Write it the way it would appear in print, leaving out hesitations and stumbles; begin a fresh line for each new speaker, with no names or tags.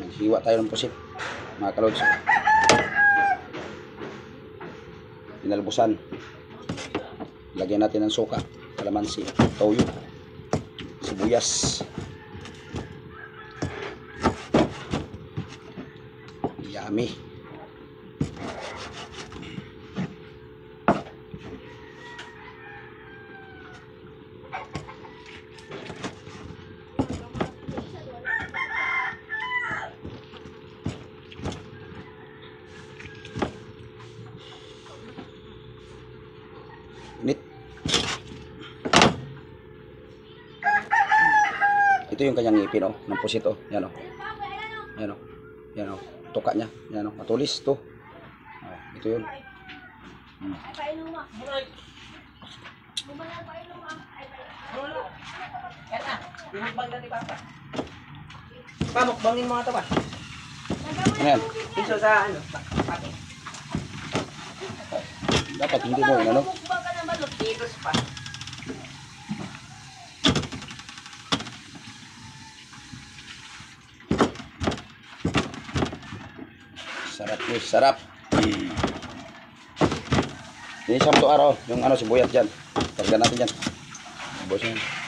Hiwa tayo ng pusit, mga kalods. Pinalbusan. Lagyan natin ng suka, kalamansi, toyo, sibuyas. Yummy. Init. Ito yung kanyang ngipin, oh, ng pusit, oh. Yan, oh. Yan, oh. Yan, oh. Tuka niya. Yan, oh. Matulis to. Oh, ito yun.
Pamukbangin mga ito ba?
Ano yan?
Iso sa ano?
Dapat hindi mo, ano?
Itos pa.
Sarap, guys. Sarap. Inisam to araw. Yung ano, sibuyat dyan. Karga natin dyan. Bos yan.